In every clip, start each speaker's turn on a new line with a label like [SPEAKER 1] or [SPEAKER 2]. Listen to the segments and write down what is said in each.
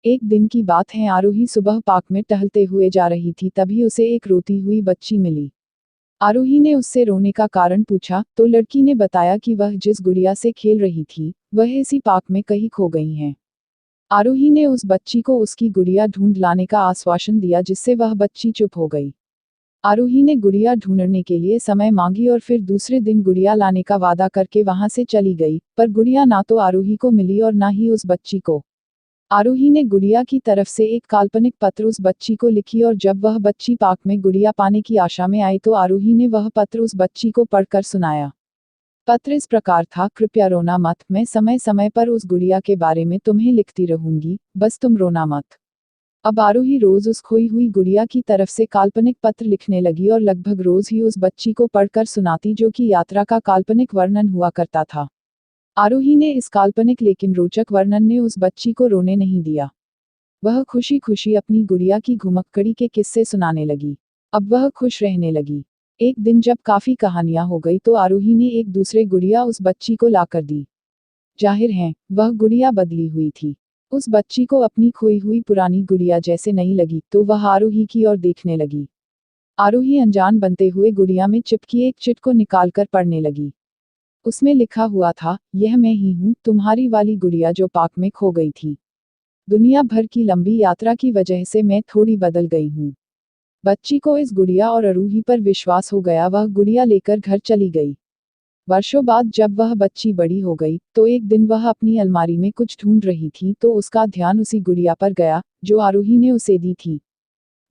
[SPEAKER 1] एक दिन की बात है, आरोही सुबह पार्क में टहलते हुए जा रही थी, तभी उसे एक रोती हुई बच्ची मिली। आरोही ने उससे रोने का कारण पूछा तो लड़की ने बताया कि वह जिस गुड़िया से खेल रही थी वह इसी पार्क में कहीं खो गई है। आरोही ने उस बच्ची को उसकी गुड़िया ढूंढ लाने का आश्वासन दिया, जिससे वह बच्ची चुप हो गई। आरोही ने गुड़िया ढूंढने के लिए समय मांगी और फिर दूसरे दिन गुड़िया लाने का वादा करके वहां से चली गई, पर गुड़िया ना तो आरोही को मिली और ना ही उस बच्ची को। आरोही ने गुड़िया की तरफ से एक काल्पनिक पत्र उस बच्ची को लिखी और जब वह बच्ची पार्क में गुड़िया पाने की आशा में आई तो आरोही ने वह पत्र उस बच्ची को पढ़कर सुनाया। पत्र इस प्रकार था, कृपया रोना मत, मैं समय समय पर उस गुड़िया के बारे में तुम्हें लिखती रहूंगी, बस तुम रोना मत। अब आरोही रोज उस खोई हुई गुड़िया की तरफ से काल्पनिक पत्र लिखने लगी और लगभग रोज ही उस बच्ची को पढ़कर सुनाती, जो कि यात्रा का काल्पनिक वर्णन हुआ करता था। आरोही ने इस काल्पनिक लेकिन रोचक वर्णन ने उस बच्ची को रोने नहीं दिया। वह खुशी खुशी अपनी गुड़िया की घुमक्कड़ी के किस्से सुनाने लगी। अब वह खुश रहने लगी। एक दिन जब काफी कहानियां हो गई तो आरोही ने एक दूसरे गुड़िया उस बच्ची को लाकर दी। जाहिर है वह गुड़िया बदली हुई थी। उस बच्ची को अपनी खोई हुई पुरानी गुड़िया जैसे नहीं लगी तो वह आरोही की ओर देखने लगी। आरोही अनजान बनते हुए गुड़िया में चिपकी एक चिट को निकालकर पढ़ने लगी। उसमें लिखा हुआ था, यह मैं ही हूँ, तुम्हारी वाली गुड़िया जो पार्क में खो गई थी। दुनिया भर की लंबी यात्रा की वजह से मैं थोड़ी बदल गई हूँ। बच्ची को इस गुड़िया और आरोही पर विश्वास हो गया। वह गुड़िया लेकर घर चली गई। वर्षों बाद जब वह बच्ची बड़ी हो गई तो एक दिन वह अपनी अलमारी में कुछ ढूंढ रही थी तो उसका ध्यान उसी गुड़िया पर गया जो आरोही ने उसे दी थी।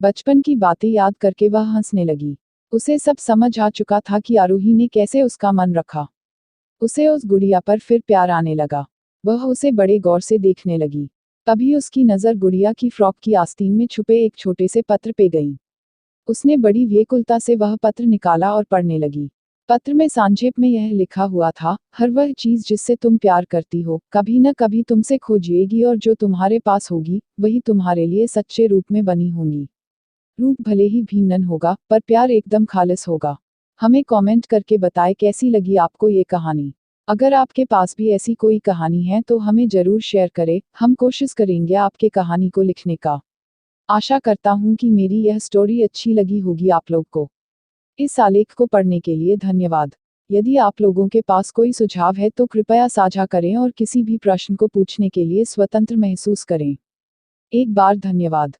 [SPEAKER 1] बचपन की बातें याद करके वह हंसने लगी। उसे सब समझ आ चुका था कि आरोही ने कैसे उसका मन रखा। उसे उस गुड़िया पर फिर प्यार आने लगा। वह उसे बड़े गौर से देखने लगी। तभी उसकी नज़र गुड़िया की फ्रॉक की आस्तीन में छुपे एक छोटे से पत्र पे गई। उसने बड़ी व्याकुलता से वह पत्र निकाला और पढ़ने लगी। पत्र में संक्षेप में यह लिखा हुआ था, हर वह चीज जिससे तुम प्यार करती हो कभी न कभी तुमसे खो जाएगी और जो तुम्हारे पास होगी वही तुम्हारे लिए सच्चे रूप में बनी होंगी। रूप भले ही भिन्न होगा पर प्यार एकदम खालिस होगा। हमें कमेंट करके बताएं कैसी लगी आपको ये कहानी। अगर आपके पास भी ऐसी कोई कहानी है तो हमें जरूर शेयर करें, हम कोशिश करेंगे आपके कहानी को लिखने का। आशा करता हूँ कि मेरी यह स्टोरी अच्छी लगी होगी आप लोग को। इस आलेख को पढ़ने के लिए धन्यवाद। यदि आप लोगों के पास कोई सुझाव है तो कृपया साझा करें और किसी भी प्रश्न को पूछने के लिए स्वतंत्र महसूस करें। एक बार धन्यवाद।